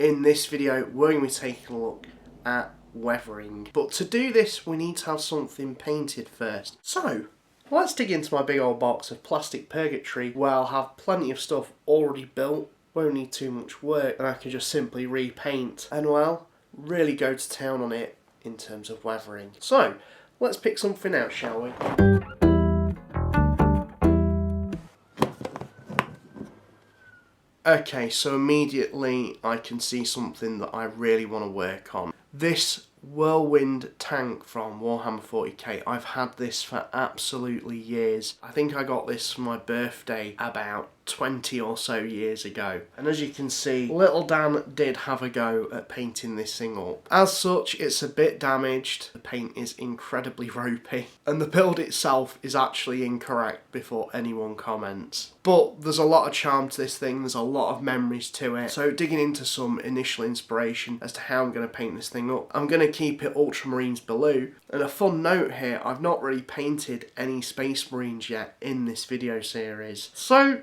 In this video, we're going to be taking a look at weathering. But to do this, we need to have something painted first. So, let's dig into my big old box of plastic purgatory where I'll have plenty of stuff already built, won't need too much work, and I can just simply repaint and, well, really go to town on it in terms of weathering. So, let's pick something out, shall we? Okay, so immediately I can see something that I really want to work on. This whirlwind tank from Warhammer 40k, I've had this for absolutely years. I think I got this for my birthday about 20 or so years ago. And as you can see, little Dan did have a go at painting this thing up. As such, it's a bit damaged. The paint is incredibly ropey. And the build itself is actually incorrect before anyone comments. But there's a lot of charm to this thing. There's a lot of memories to it. So digging into some initial inspiration as to how I'm going to paint this thing up, I'm going to keep it ultramarines blue. And a fun note here, I've not really painted any space marines yet in this video series. So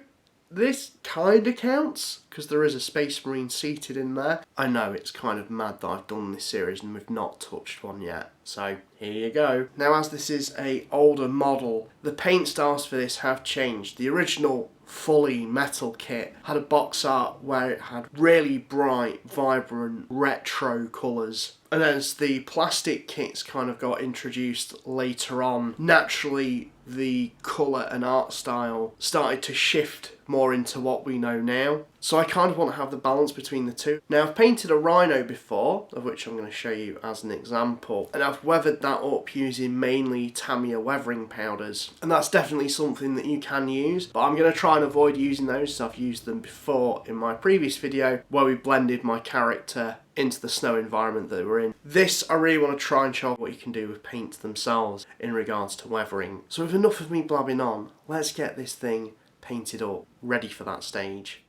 this kind of counts, because there is a Space Marine seated in there. I know it's kind of mad that I've done this series and we've not touched one yet. So here you go. Now, as this is an older model, the paint styles for this have changed. The original fully metal kit had a box art where it had really bright, vibrant, retro colours. And as the plastic kits kind of got introduced later on, naturally the colour and art style started to shift more into what we know now. So I kind of want to have the balance between the two. Now, I've painted a rhino before, of which I'm going to show you as an example, and I've weathered that up using mainly Tamiya weathering powders, and that's definitely something that you can use, but I'm going to try and avoid using those, as I've used them before in my previous video where we blended my character into the snow environment that we're in. This, I really want to try and show what you can do with paints themselves in regards to weathering. So with enough of me blabbing on, let's get this thing painted up, ready for that stage.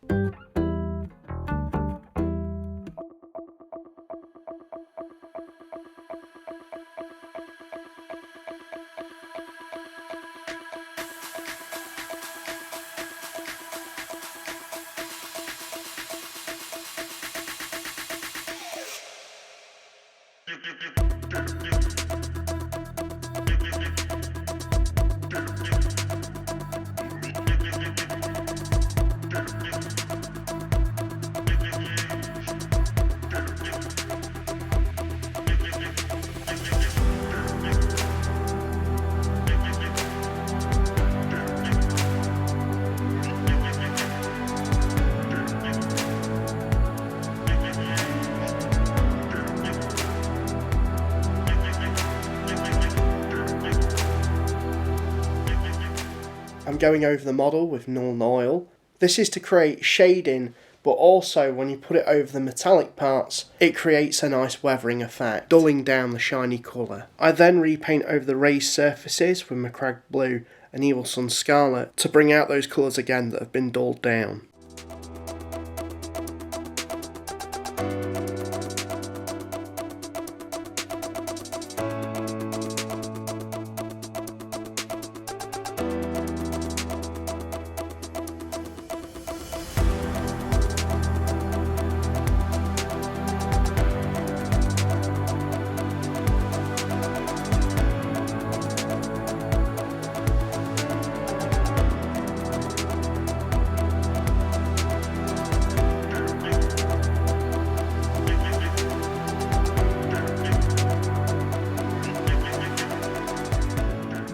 I'm going over the model with Nuln Oil. This is to create shading, but also when you put it over the metallic parts, it creates a nice weathering effect, dulling down the shiny colour. I then repaint over the raised surfaces with Macragge Blue and Evil Sun Scarlet to bring out those colours again that have been dulled down.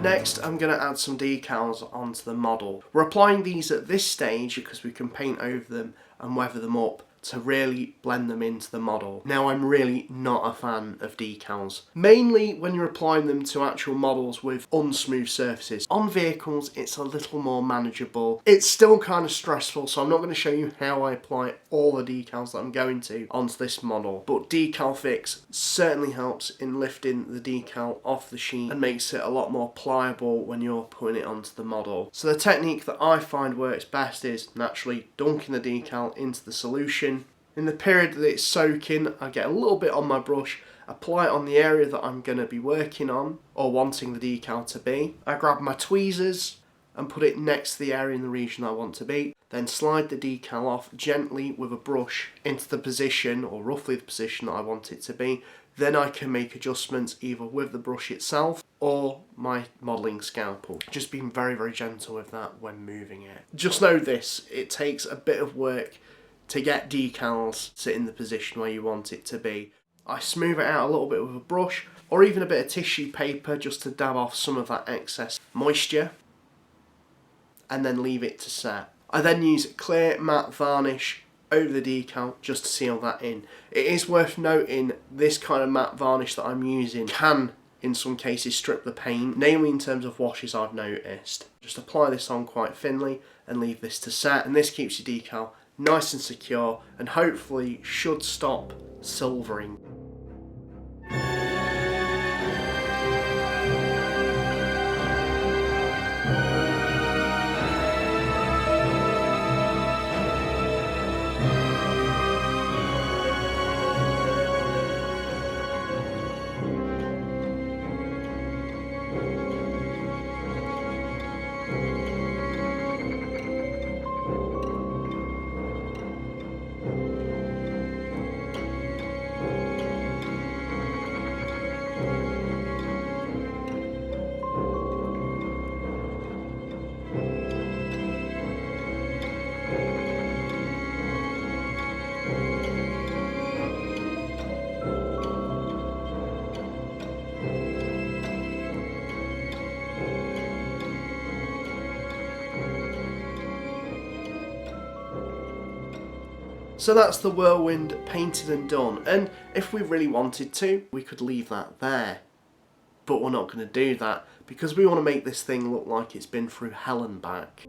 Next, I'm going to add some decals onto the model. We're applying these at this stage because we can paint over them and weather them up to really blend them into the model. Now, I'm really not a fan of decals, mainly when you're applying them to actual models with unsmooth surfaces. On vehicles, it's a little more manageable. It's still kind of stressful, so I'm not going to show you how I apply all the decals that I'm going to onto this model, but Decal Fix certainly helps in lifting the decal off the sheet and makes it a lot more pliable when you're putting it onto the model. So the technique that I find works best is naturally dunking the decal into the solution. In the period that it's soaking, I get a little bit on my brush, apply it on the area that I'm going to be working on or wanting the decal to be. I grab my tweezers and put it next to the area in the region I want to be. then slide the decal off gently with a brush into the position, or roughly the position that I want it to be. Then I can make adjustments either with the brush itself or my modelling scalpel. Just being very, very gentle with that when moving it. Just know this, it takes a bit of work to get decals to sit in the position where you want it to be. I smooth it out a little bit with a brush or even a bit of tissue paper just to dab off some of that excess moisture and then leave it to set. I then use clear matte varnish over the decal just to seal that in. It is worth noting this kind of matte varnish that I'm using can in some cases strip the paint, namely in terms of washes I've noticed. Just apply this on quite thinly and leave this to set, and this keeps your decal nice and secure and hopefully should stop silvering. So that's the whirlwind painted and done, and if we really wanted to, we could leave that there. But we're not going to do that because we want to make this thing look like it's been through hell and back.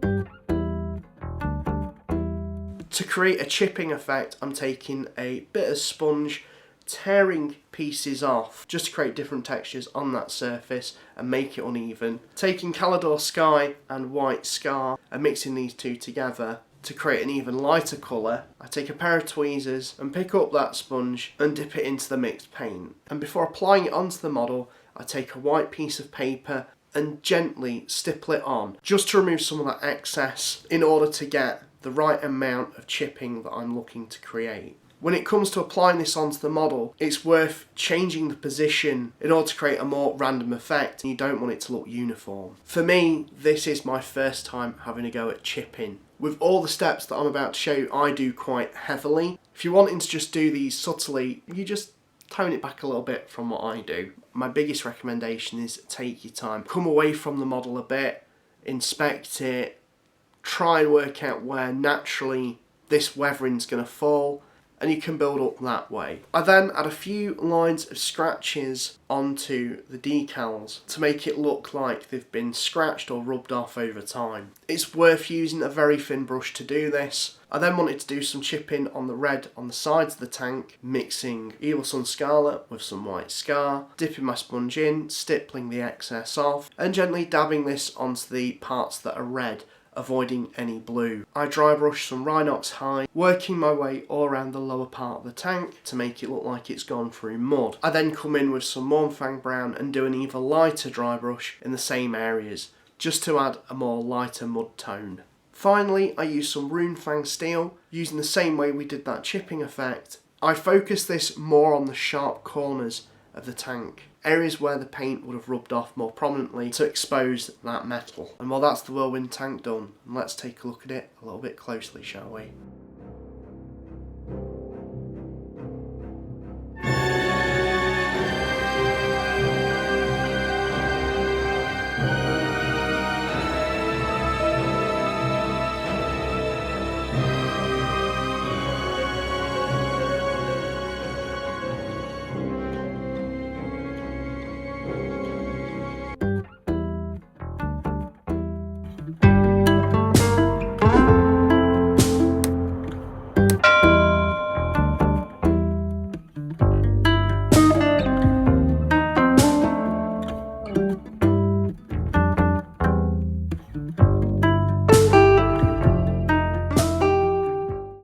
To create a chipping effect, I'm taking a bit of sponge, tearing pieces off just to create different textures on that surface and make it uneven. Taking Calidor Sky and White Scar and mixing these two together to create an even lighter colour, I take a pair of tweezers and pick up that sponge and dip it into the mixed paint. And before applying it onto the model, I take a white piece of paper and gently stipple it on, just to remove some of that excess in order to get the right amount of chipping that I'm looking to create. When it comes to applying this onto the model, it's worth changing the position in order to create a more random effect, and you don't want it to look uniform. For me, this is my first time having a go at chipping. With all the steps that I'm about to show you, I do quite heavily. If you're wanting to just do these subtly, you just tone it back a little bit from what I do. My biggest recommendation is take your time. Come away from the model a bit, inspect it, try and work out where naturally this weathering's going to fall, and you can build up that way. I then add a few lines of scratches onto the decals to make it look like they've been scratched or rubbed off over time. It's worth using a very thin brush to do this. I then wanted to do some chipping on the red on the sides of the tank, mixing Evil Sun Scarlet with some White Scar, dipping my sponge in, stippling the excess off, and gently dabbing this onto the parts that are red, avoiding any blue. I dry brush some Rhinox High, working my way all around the lower part of the tank to make it look like it's gone through mud. I then come in with some Mornfang Brown and do an even lighter dry brush in the same areas, just to add a more lighter mud tone. Finally, I use some Runefang Steel, using the same way we did that chipping effect. I focus this more on the sharp corners of the tank, areas where the paint would have rubbed off more prominently to expose that metal. And well, that's the whirlwind tank done, and let's take a look at it a little bit closely, shall we?